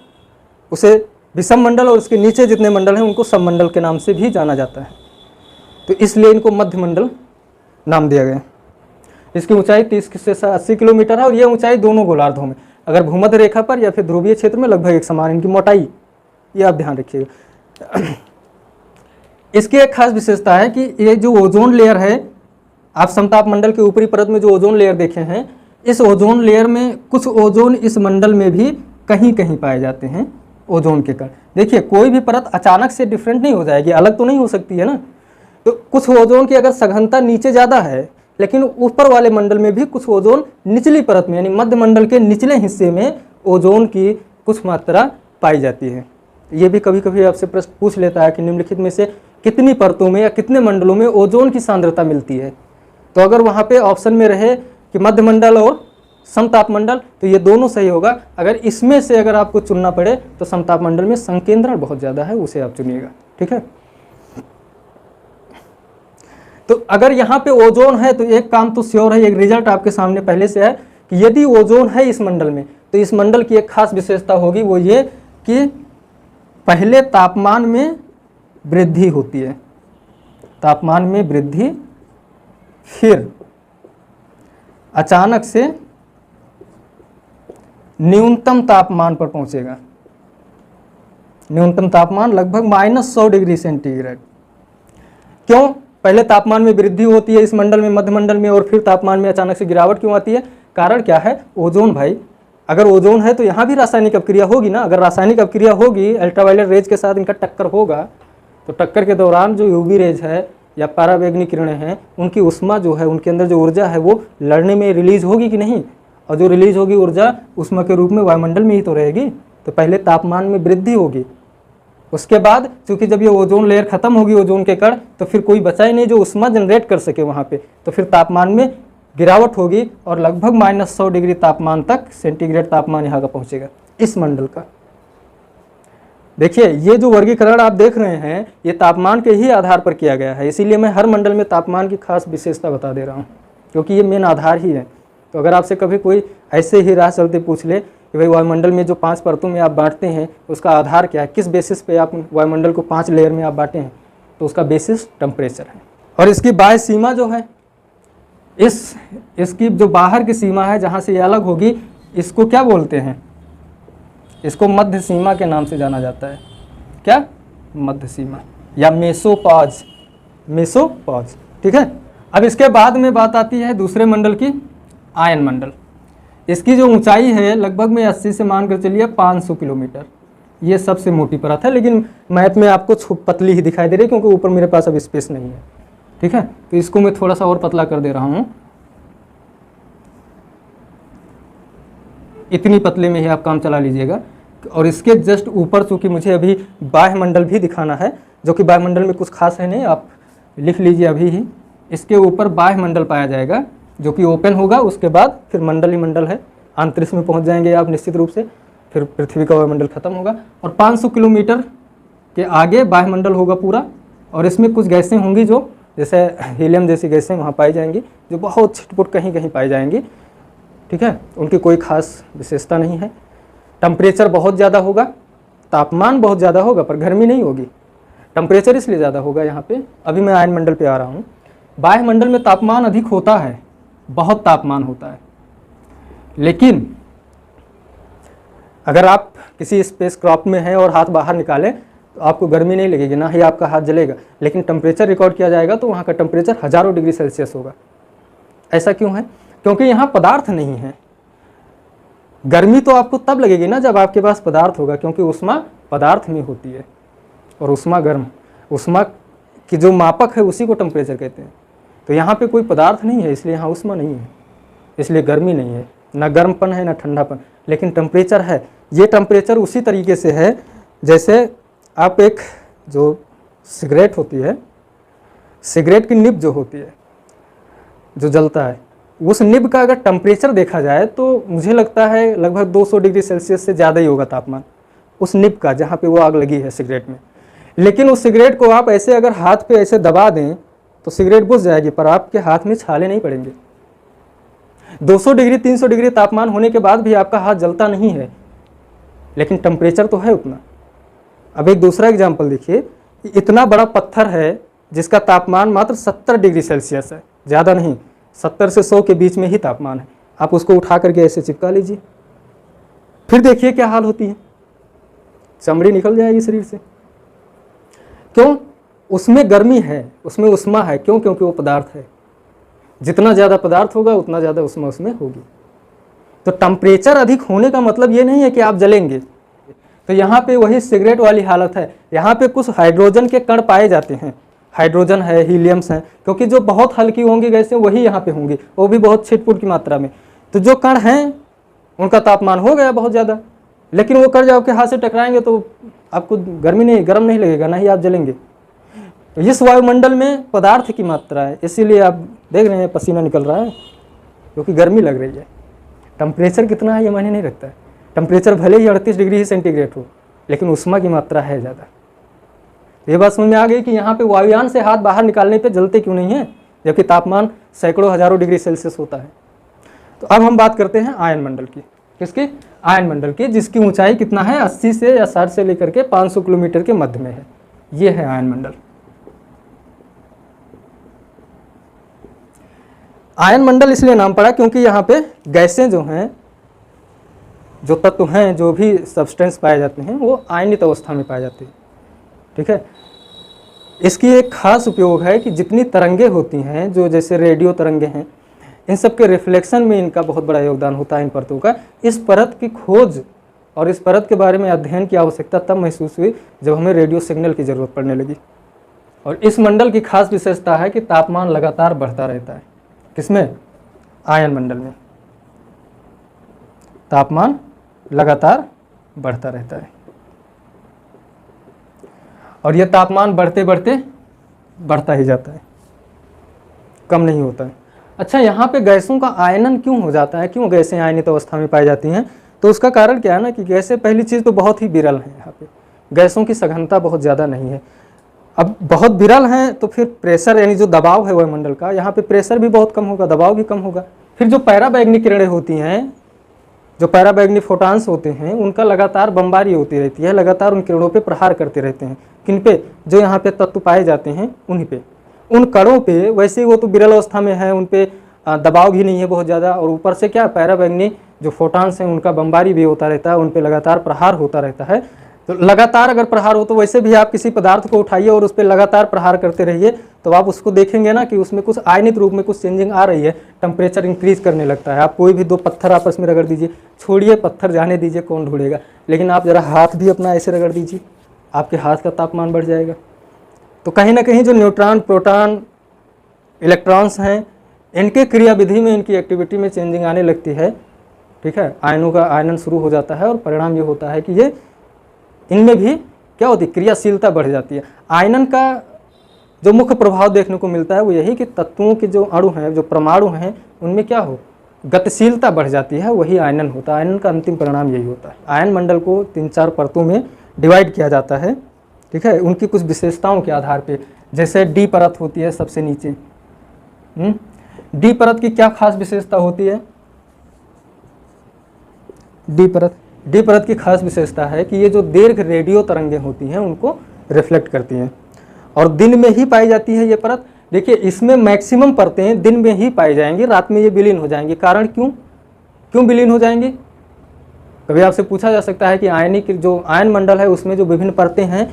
उसे विषम मंडल और उसके नीचे जितने मंडल हैं उनको सबमंडल के नाम से भी जाना जाता है। तो इसलिए इनको मध्यमंडल नाम दिया गया। इसकी ऊंचाई 30 से 80 किलोमीटर है और ये ऊंचाई दोनों गोलार्धों में, अगर भूमध्य रेखा पर या फिर ध्रुवीय क्षेत्र में लगभग एक समान इनकी मोटाई, ये आप ध्यान रखिएगा। इसकी एक खास विशेषता है कि ये जो ओजोन लेयर है, आप समताप मंडल के ऊपरी परत में जो ओजोन लेयर देखे हैं, इस ओजोन लेयर में कुछ ओजोन इस मंडल में भी कहीं कहीं पाए जाते हैं ओजोन के कण। देखिए कोई भी परत अचानक से डिफरेंट नहीं हो जाएगी, अलग तो नहीं हो सकती है ना। तो कुछ ओजोन की अगर सघनता नीचे ज़्यादा है, लेकिन ऊपर वाले मंडल में भी कुछ ओजोन निचली परत में यानी मध्य मंडल के निचले हिस्से में ओजोन की कुछ मात्रा पाई जाती है। ये भी कभी कभी आपसे प्रश्न पूछ लेता है कि निम्नलिखित में से कितनी परतों में या कितने मंडलों में ओजोन की सांद्रता मिलती है। तो अगर वहाँ पे ऑप्शन में रहे कि मध्य मंडल और समताप मंडल, तो ये दोनों सही होगा। अगर इसमें से अगर आपको चुनना पड़े तो समताप मंडल में संकेंद्रण बहुत ज़्यादा है, उसे आप चुनिएगा, ठीक है। तो अगर यहाँ पे ओजोन है तो एक काम तो श्योर है, एक रिजल्ट आपके सामने पहले से है कि यदि ओजोन है इस मंडल में तो इस मंडल की एक खास विशेषता होगी, वो ये कि पहले तापमान में वृद्धि होती है, तापमान में वृद्धि, फिर अचानक से न्यूनतम तापमान पर पहुंचेगा। न्यूनतम तापमान लगभग -100 डिग्री सेंटीग्रेड। क्यों? पहले तापमान में वृद्धि होती है इस मंडल में, मध्य मंडल में, और फिर तापमान में अचानक से गिरावट क्यों आती है? कारण क्या है? ओजोन भाई। अगर ओजोन है तो यहाँ भी रासायनिक अपक्रिया होगी ना। अगर रासायनिक अपक्रिया होगी, अल्ट्रावायलेट रेज के साथ इनका टक्कर होगा, तो टक्कर के दौरान जो यूवी रेज है या पराबैंगनी किरणें हैं, उनकी ऊष्मा जो है, उनके अंदर जो ऊर्जा है वो लड़ने में रिलीज होगी कि नहीं? और जो रिलीज होगी ऊर्जा ऊष्मा के रूप में वायुमंडल में ही तो रहेगी। तो पहले तापमान में वृद्धि होगी, उसके बाद चूंकि जब ये ओजोन लेयर खत्म होगी, ओजोन के कण, तो फिर कोई बचा ही नहीं जो ऊष्मा जनरेट कर सके वहाँ पे। तो फिर तापमान में गिरावट होगी और लगभग -100 डिग्री तापमान तक सेंटीग्रेड तापमान यहाँ का पहुँचेगा इस मंडल का। देखिए ये जो वर्गीकरण आप देख रहे हैं ये तापमान के ही आधार पर किया गया है, इसीलिए मैं हर मंडल में तापमान की खास विशेषता बता दे रहा हूँ, क्योंकि ये मेन आधार ही है। तो अगर आपसे कभी कोई ऐसे ही राह चलते पूछ ले कि भाई वायुमंडल में जो 5 परतों में आप बांटते हैं उसका आधार क्या है, किस बेसिस पे आप वायुमंडल को 5 लेयर में आप बांटे हैं, तो उसका बेसिस टेम्परेचर है। और इसकी बाह्य सीमा जो है, इसकी जो बाहर की सीमा है जहाँ से ये अलग होगी, इसको क्या बोलते हैं? इसको मध्य सीमा के नाम से जाना जाता है। क्या? मध्य सीमा या मेसोपॉज, मेसोपॉज, ठीक है। अब इसके बाद में बात आती है दूसरे मंडल की, आयन मंडल। इसकी जो ऊंचाई है लगभग में 80 से मानकर चलिए 500 किलोमीटर। ये सबसे मोटी परत है, लेकिन मैप में आपको पतली ही दिखाई दे रही है क्योंकि ऊपर मेरे पास अब स्पेस नहीं है, ठीक है। तो इसको मैं थोड़ा सा और पतला कर दे रहा हूँ, इतनी पतले में ही आप काम चला लीजिएगा। और इसके जस्ट ऊपर चूँकि मुझे अभी बाह्य मंडल भी दिखाना है, जो कि बाह्य मंडल में कुछ खास है नहीं, आप लिख लीजिए अभी ही। इसके ऊपर बाह्य मंडल पाया जाएगा जो कि ओपन होगा, उसके बाद फिर मंडल ही मंडल है, अंतरिक्ष में पहुंच जाएंगे आप निश्चित रूप से, फिर पृथ्वी का वायुमंडल खत्म होगा। और 500 किलोमीटर के आगे बाह्य मंडल होगा पूरा, और इसमें कुछ गैसें होंगी जो जैसे हीलियम जैसी गैसें वहाँ पाई जाएंगी, जो बहुत छिटपुट कहीं कहीं पाई जाएंगी, ठीक है। उनकी कोई खास विशेषता नहीं है। टेम्परेचर बहुत ज़्यादा होगा, तापमान बहुत ज़्यादा होगा, पर गर्मी नहीं होगी। टेम्परेचर इसलिए ज़्यादा होगा यहाँ पे। अभी मैं आयन मंडल पे आ रहा हूँ। बाह्य मंडल में तापमान अधिक होता है, बहुत तापमान होता है, लेकिन अगर आप किसी स्पेस क्रॉप में हैं और हाथ बाहर निकालें तो आपको गर्मी नहीं लगेगी, ना ही आपका हाथ जलेगा, लेकिन टेम्परेचर रिकॉर्ड किया जाएगा तो वहाँ का टेम्परेचर हज़ारों डिग्री सेल्सियस होगा। ऐसा क्यों है? क्योंकि यहाँ पदार्थ नहीं है। गर्मी तो आपको तब लगेगी ना जब आपके पास पदार्थ होगा, क्योंकि ऊष्मा पदार्थ में होती है और ऊष्मा गर्म, ऊष्मा की जो मापक है उसी को टेम्परेचर कहते हैं। तो यहाँ पे कोई पदार्थ नहीं है, इसलिए यहाँ ऊष्मा नहीं है। इसलिए गर्मी नहीं है, ना गर्मपन है ना ठंडापन, लेकिन टेम्परेचर है। ये टेम्परेचर उसी तरीके से है जैसे आप एक जो सिगरेट होती है, सिगरेट की निब जो होती है, जो जलता है, उस निब का अगर टेम्परेचर देखा जाए तो मुझे लगता है लगभग 200 डिग्री सेल्सियस से ज़्यादा ही होगा तापमान उस निब का, जहाँ पे वो आग लगी है सिगरेट में। लेकिन उस सिगरेट को आप ऐसे अगर हाथ पे ऐसे दबा दें तो सिगरेट बुझ जाएगी, पर आपके हाथ में छाले नहीं पड़ेंगे। 200 डिग्री 300 डिग्री तापमान होने के बाद भी आपका हाथ जलता नहीं है, लेकिन टेम्परेचर तो है उतना। अब एक दूसरा एग्जाम्पल देखिए, इतना बड़ा पत्थर है जिसका तापमान मात्र 70 डिग्री सेल्सियस है, ज़्यादा नहीं, 70 से 100 के बीच में ही तापमान है। आप उसको उठा करके ऐसे चिपका लीजिए, फिर देखिए क्या हाल होती है, चमड़ी निकल जाएगी शरीर से। क्यों? उसमें गर्मी है, उसमें उष्मा है। क्यों? क्योंकि वो पदार्थ है, जितना ज़्यादा पदार्थ होगा उतना ज़्यादा उष्मा उसमें होगी। तो टेम्परेचर अधिक होने का मतलब ये नहीं है कि आप जलेंगे। तो यहाँ पे वही सिगरेट वाली हालत है, यहाँ पे कुछ हाइड्रोजन के कण पाए जाते हैं, हाइड्रोजन है, हीलियम्स हैं, क्योंकि जो बहुत हल्की होंगी गैसें वही यहाँ पे होंगी, वो भी बहुत छिटपुट की मात्रा में। तो जो कण हैं उनका तापमान हो गया बहुत ज़्यादा, लेकिन वो कण जब आपके हाथ से टकराएंगे तो आपको गर्मी नहीं, गर्म नहीं लगेगा, ना ही आप जलेंगे। तो इस वायुमंडल में पदार्थ की मात्रा है, इसीलिए आप देख रहे हैं पसीना निकल रहा है, क्योंकि गर्मी लग रही है। टेम्परेचर कितना है ये मायने नहीं रखता है, टेम्परेचर भले ही 38 डिग्री सेंटीग्रेड हो, लेकिन उष्मा की मात्रा है ज़्यादा। ये बात समझ में आ गई कि यहाँ पे वायुयान से हाथ बाहर निकालने पे जलते क्यों नहीं है, जबकि तापमान सैकड़ों हजारों डिग्री सेल्सियस होता है। तो अब हम बात करते हैं आयन मंडल की। किसकी? आयन मंडल की, जिसकी ऊंचाई कितना है, 80 से या 60 से लेकर के 500 किलोमीटर के मध्य में है। ये है आयन मंडल। आयन मंडल इसलिए नाम पड़ा क्योंकि यहाँ पे गैसें जो हैं, जो तत्व हैं, जो भी सब्सटेंस पाए जाते हैं वो आयनित अवस्था में पाए जाते हैं। ठीक है, इसकी एक खास उपयोग है कि जितनी तरंगे होती हैं, जो जैसे रेडियो तरंगे हैं, इन सब के रिफ्लेक्शन में इनका बहुत बड़ा योगदान होता है, इन परतों का। इस परत की खोज और इस परत के बारे में अध्ययन की आवश्यकता तब महसूस हुई जब हमें रेडियो सिग्नल की ज़रूरत पड़ने लगी। और इस मंडल की खास विशेषता है कि तापमान लगातार बढ़ता रहता है। किसमें? आयन मंडल में तापमान लगातार बढ़ता रहता है, और यह तापमान बढ़ते बढ़ते बढ़ता ही जाता है, कम नहीं होता है। अच्छा, यहाँ पे गैसों का आयनन क्यों हो जाता है, क्यों गैसें आयनित अवस्था में पाई जाती हैं? तो उसका कारण क्या है ना कि गैसें, पहली चीज़ तो बहुत ही विरल हैं। यहाँ पे गैसों की सघनता बहुत ज़्यादा नहीं है। अब बहुत विरल हैं तो फिर प्रेशर, यानी जो दबाव है वायुमंडल का, यहाँ पे प्रेशर भी बहुत कम होगा, दबाव भी कम होगा। फिर जो पैराबैंगनी किरणें होती हैं, जो पैराबैंगनी फोटॉन्स होते हैं, उनका लगातार बमबारी होती रहती है, लगातार उन किरणों पे प्रहार करते रहते हैं। किन पे? जो यहाँ पे तत्व पाए जाते हैं उन्हीं पे, उन कणों पे। वैसे वो तो विरल अवस्था में है, उन पे दबाव भी नहीं है बहुत ज़्यादा, और ऊपर से क्या, पैराबैंगनी जो फोटॉन्स हैं उनका बमबारी भी होता रहता है, उन पे लगातार प्रहार होता रहता है। तो लगातार अगर प्रहार हो, तो वैसे भी आप किसी पदार्थ को उठाइए और उस पर लगातार प्रहार करते रहिए, तो आप उसको देखेंगे ना कि उसमें कुछ आयनित रूप में कुछ चेंजिंग आ रही है, टेम्परेचर इंक्रीज करने लगता है। आप कोई भी दो पत्थर आपस में रगड़ दीजिए, छोड़िए पत्थर जाने दीजिए, कौन ढूंढेगा, लेकिन आप जरा हाथ भी अपना ऐसे रगड़ दीजिए, आपके हाथ का तापमान बढ़ जाएगा। तो कहीं ना कहीं जो न्यूट्रॉन, प्रोटॉन, इलेक्ट्रॉन्स हैं, इनके क्रियाविधि में, इनकी एक्टिविटी में चेंजिंग आने लगती है। ठीक है, आयनों का आयनन शुरू हो जाता है, और परिणाम ये होता है कि ये इनमें भी क्या होती है, क्रियाशीलता बढ़ जाती है। आयनन का जो मुख्य प्रभाव देखने को मिलता है वो यही कि तत्वों के जो अणु हैं, जो परमाणु हैं, उनमें क्या हो, गतिशीलता बढ़ जाती है, वही आयनन होता है। आयनन का अंतिम परिणाम यही होता है। आयन मंडल को 3-4 परतों में डिवाइड किया जाता है। ठीक है, उनकी कुछ विशेषताओं के आधार पे, जैसे डी परत होती है सबसे नीचे। डी परत की क्या खास विशेषता होती है? डी परत की खास विशेषता है कि ये जो दीर्घ रेडियो तरंगें होती हैं उनको रिफ्लेक्ट करती हैं, और दिन में ही पाई जाती है ये परत। देखिए, इसमें मैक्सिमम परतें दिन में ही पाई जाएंगी, रात में ये विलीन हो जाएंगी। कारण क्यों विलीन हो जाएंगी? कभी आपसे पूछा जा सकता है कि आयनिक जो आयन मंडल है उसमें जो विभिन्न परतें हैं,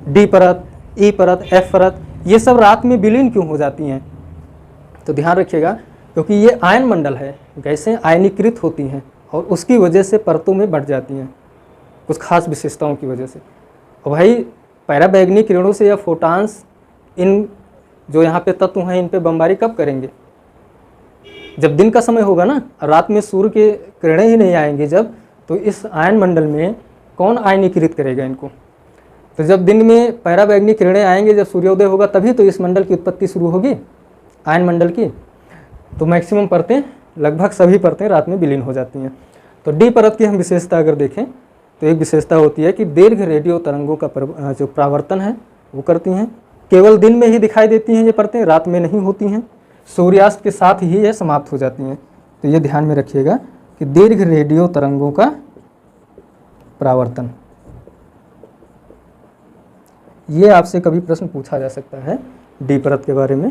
डी परत, ई परत, एफ परत, ये सब रात में विलीन क्यों हो जाती हैं? तो ध्यान रखिएगा, क्योंकि ये आयन मंडल है, गैसें आयनीकृत होती हैं और उसकी वजह से परतों में बढ़ जाती हैं, कुछ खास विशेषताओं की वजह से। और भाई पैराबैंगनी किरणों से या फोटॉन्स, इन जो यहाँ पे तत्व हैं, इन पे बमबारी कब करेंगे? जब दिन का समय होगा ना, रात में सूर्य के किरणें ही नहीं आएंगी जब, तो इस आयन मंडल में कौन आयनीकृत करेगा इनको? तो जब दिन में पराबैंगनी किरणें आएंगे, जब सूर्योदय होगा, तभी तो इस मंडल की उत्पत्ति शुरू होगी, आयन मंडल की। तो मैक्सिमम परतें, लगभग सभी परतें रात में विलीन हो जाती हैं। तो डी परत की हम विशेषता अगर देखें तो एक विशेषता होती है कि दीर्घ रेडियो तरंगों का जो परावर्तन है वो करती हैं। केवल दिन में ही दिखाई देती हैं ये परतें, रात में नहीं होती हैं। सूर्यास्त के साथ ही ये समाप्त हो जाती हैं। तो ये ध्यान में रखिएगा कि दीर्घ रेडियो तरंगों का परावर्तन, ये आपसे कभी प्रश्न पूछा जा सकता है डी परत के बारे में।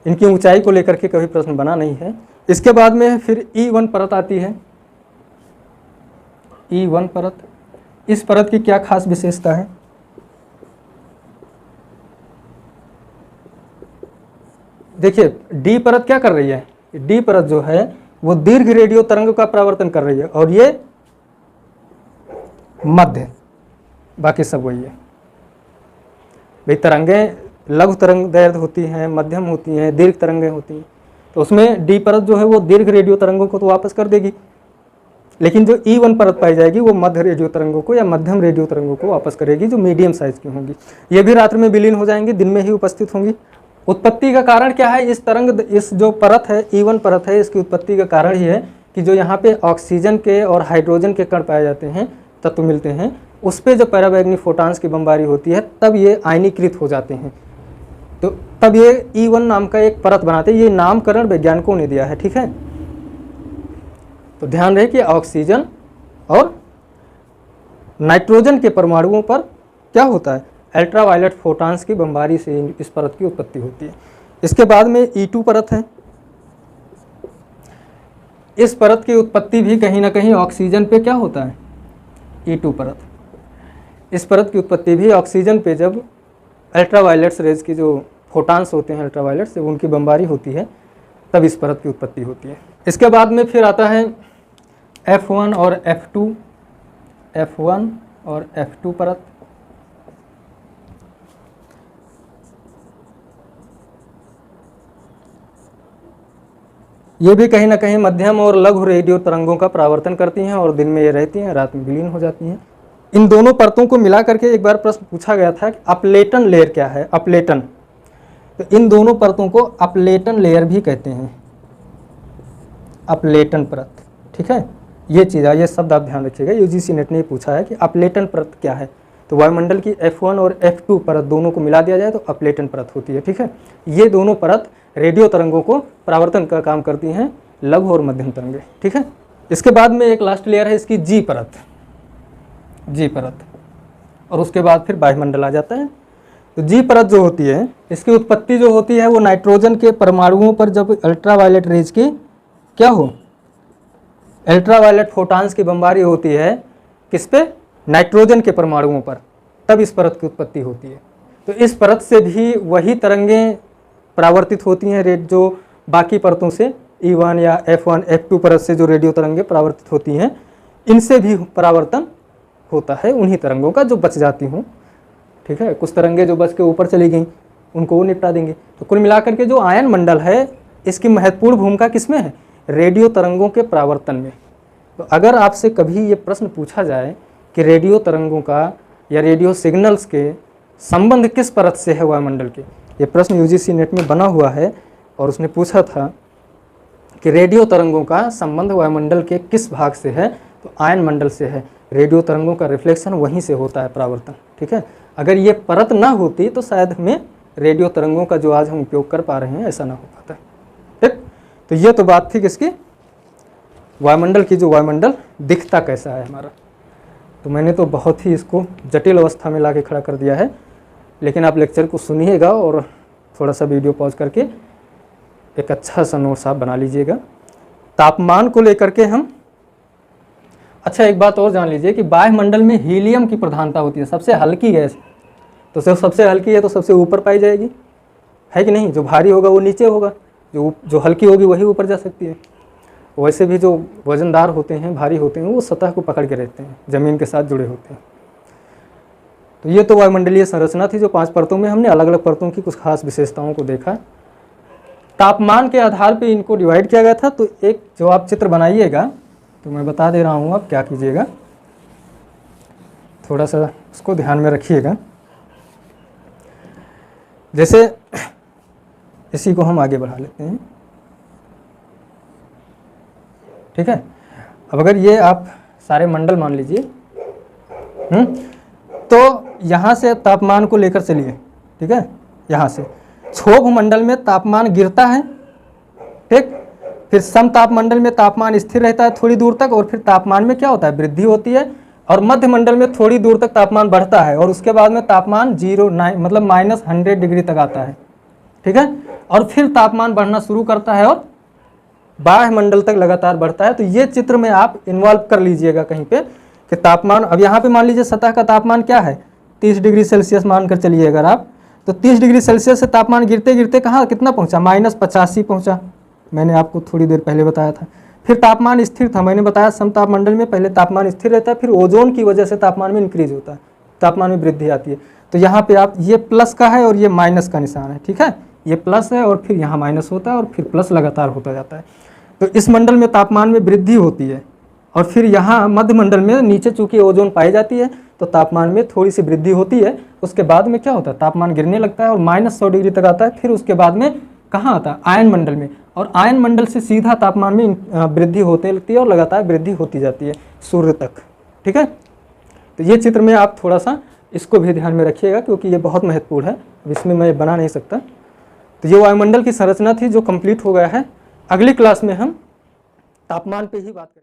इनकी ऊंचाई को लेकर के कभी प्रश्न बना नहीं है। इसके बाद में फिर E1 परत आती है। E1 परत, इस परत की क्या खास विशेषता है? देखिए डी परत क्या कर रही है, डी परत जो है वो दीर्घ रेडियो तरंग का परावर्तन कर रही है, और ये मध्य, बाकी सब वही है भाई। तरंगें लघु तरंग दैर्घ्य होती हैं, मध्यम होती हैं, दीर्घ तरंगें होती हैं। तो उसमें डी परत जो है वो दीर्घ रेडियो तरंगों को तो वापस कर देगी, लेकिन जो E1 परत पाई जाएगी वो मध्य रेडियो तरंगों को या मध्यम रेडियो तरंगों को वापस करेगी, जो मीडियम साइज की होंगी। ये भी रात्रि में विलीन हो जाएंगी, दिन में ही उपस्थित होंगी। उत्पत्ति का कारण क्या है? इस तरंग, इस जो परत है E1 परत है, इसकी उत्पत्ति का कारण ये है कि जो यहाँ पे ऑक्सीजन के और हाइड्रोजन के कण पाए जाते हैं, तत्व मिलते हैं, उस पर जब पराबैंगनी फोटॉन्स की बमबारी होती है तब ये आयनीकृत हो जाते हैं। तो तब ये E1 नाम का एक परत बनाते हैं। ये नामकरण वैज्ञानिकों ने दिया है, ठीक है। तो ध्यान रहे कि ऑक्सीजन और नाइट्रोजन के परमाणुओं पर क्या होता है? अल्ट्रावायलेट फोटॉन्स की बमबारी से इस परत की उत्पत्ति होती है। इसके बाद में E2 परत है। इस परत की उत्पत्ति भी कहीं ना कहीं ऑक्सीजन पे क्या होता है? E2 परत, इस परत की उत्पत्ति भी ऑक्सीजन पे जब अल्ट्रावायलेट्स रेज की जो फोटॉन्स होते हैं अल्ट्रावायलेट से, उनकी बमबारी होती है, तब इस परत की उत्पत्ति होती है। इसके बाद में फिर आता है F1 और F2, F1 और F2 परत। ये भी कहीं ना कहीं मध्यम और लघु रेडियो तरंगों का परावर्तन करती हैं, और दिन में ये रहती हैं, रात में विलीन हो जाती हैं। इन दोनों परतों को मिला करके एक बार प्रश्न पूछा गया था कि अपलेटन लेयर क्या है? अपलेटन, तो इन दोनों परतों को अपलेटन लेयर भी कहते हैं, अपलेटन परत, ठीक है। ये चीज़ है, ये शब्द आप ध्यान रखिएगा। यूजीसी नेट ने पूछा है कि अपलेटन परत क्या है, तो वायुमंडल की F1 और F2 परत दोनों को मिला दिया जाए तो अपलेटन परत होती है, ठीक है। ये दोनों परत रेडियो तरंगों को परावर्तन का काम करती हैं, लघु और मध्यम तरंगे, ठीक है। इसके बाद में एक लास्ट लेयर है इसकी जी परत, जी परत, और उसके बाद फिर वायुमंडल आ जाता है। तो जी परत जो होती है, इसकी उत्पत्ति जो होती है वो नाइट्रोजन के परमाणुओं पर जब अल्ट्रावायलेट रेज की क्या हो, अल्ट्रावायलेट फोटॉन्स की बमबारी होती है, किस पे? नाइट्रोजन के परमाणुओं पर, तब इस परत की उत्पत्ति होती है। तो इस परत से भी वही तरंगें परावर्तित होती हैं जो बाकी परतों से, E1 या F1 F2 परत से जो रेडियो तरंगें परावर्तित होती हैं, इनसे भी परावर्तन होता है उन्हीं तरंगों का जो बच जाती हूँ, ठीक है। कुछ तरंगें जो बच के ऊपर चली गई उनको वो निपटा देंगे। तो कुल मिलाकर के जो आयन मंडल है, इसकी महत्वपूर्ण भूमिका किसमें है? रेडियो तरंगों के परावर्तन में। तो अगर आपसे कभी ये प्रश्न पूछा जाए कि रेडियो तरंगों का या रेडियो सिग्नल्स के संबंध किस परत से है वायुमंडल के, ये प्रश्न यूजीसी नेट में बना हुआ है, और उसने पूछा था कि रेडियो तरंगों का संबंध वायुमंडल के किस भाग से है, तो आयन मंडल से है। रेडियो तरंगों का रिफ्लेक्शन वहीं से होता है, परावर्तन, ठीक है। अगर ये परत ना होती तो शायद हमें रेडियो तरंगों का जो आज हम उपयोग कर पा रहे हैं ऐसा ना हो पाता, ठीक। तो ये तो बात थी किसकी? वायुमंडल की। जो वायुमंडल दिखता कैसा है हमारा, तो मैंने तो बहुत ही इसको जटिल अवस्था में ला के खड़ा कर दिया है, लेकिन आप लेक्चर को सुनिएगा और थोड़ा सा वीडियो पॉज करके एक अच्छा सा नोट्स आप बना लीजिएगा। तापमान को लेकर के हम, अच्छा एक बात और जान लीजिए कि वायुमंडल में हीलियम की प्रधानता होती है, सबसे हल्की गैस। तो सबसे हल्की है तो सबसे ऊपर पाई जाएगी, है कि नहीं? जो भारी होगा वो नीचे होगा, जो हल्की होगी वही ऊपर जा सकती है। वैसे भी जो वजनदार होते हैं, भारी होते हैं, वो सतह को पकड़ के रहते हैं, ज़मीन के साथ जुड़े होते हैं। तो ये तो वायुमंडलीय संरचना थी जो 5 परतों में हमने अलग अलग परतों की कुछ खास विशेषताओं को देखा। तापमान के आधार पे इनको डिवाइड किया गया था। तो एक जो आप चित्र बनाइएगा, तो मैं बता दे रहा हूँ आप क्या कीजिएगा, थोड़ा सा उसको ध्यान में रखिएगा। जैसे इसी को हम आगे बढ़ा लेते हैं, ठीक है। अब अगर ये आप सारे मंडल मान लीजिए, तो यहाँ से तापमान को लेकर चलिए, ठीक है। यहाँ से क्षोभ मंडल में तापमान गिरता है, ठीक। फिर समतापमंडल में तापमान स्थिर रहता है थोड़ी दूर तक, और फिर तापमान में क्या होता है, वृद्धि होती है। और मध्य मंडल में थोड़ी दूर तक तापमान बढ़ता है, और उसके बाद में तापमान 0 मतलब -100 डिग्री तक आता है, ठीक है। और फिर तापमान बढ़ना शुरू करता है और बाह्य मंडल तक लगातार बढ़ता है। तो ये चित्र में आप इन्वॉल्व कर लीजिएगा कहीं पे कि तापमान, अब यहाँ पे मान लीजिए सतह का तापमान क्या है, 30 डिग्री सेल्सियस मान कर चलिए अगर आप, तो 30 डिग्री सेल्सियस से तापमान गिरते गिरते कहाँ कितना पहुँचा, -85 पहुँचा। मैंने आपको थोड़ी देर पहले बताया था। फिर तापमान स्थिर था, मैंने बताया समतापमंडल में पहले तापमान स्थिर रहता है, फिर ओजोन की वजह से तापमान में इंक्रीज होता है, तापमान में वृद्धि आती है। तो यहाँ पे आप, ये प्लस का है और ये माइनस का निशान है, ठीक है। ये प्लस है और फिर यहाँ माइनस होता है और फिर प्लस लगातार होता जाता है। तो इस मंडल में तापमान में वृद्धि होती है, और फिर यहाँ मध्य मंडल में नीचे चूंकि ओजोन पाई जाती है तो तापमान में थोड़ी सी वृद्धि होती है। उसके बाद में क्या होता है, तापमान गिरने लगता है और -100 डिग्री तक आता है। फिर उसके बाद में कहाँ आता है, आयन मंडल में, और आयन मंडल से सीधा तापमान में वृद्धि होते लगती है और लगातार वृद्धि होती जाती है सूर्य तक, ठीक है। तो ये चित्र में आप थोड़ा सा इसको भी ध्यान में रखिएगा, क्योंकि ये बहुत महत्वपूर्ण है। अब इसमें मैं बना नहीं सकता। तो ये वायुमंडल की संरचना थी जो कंप्लीट हो गया है। अगली क्लास में हम तापमान पे ही बात करेंगे।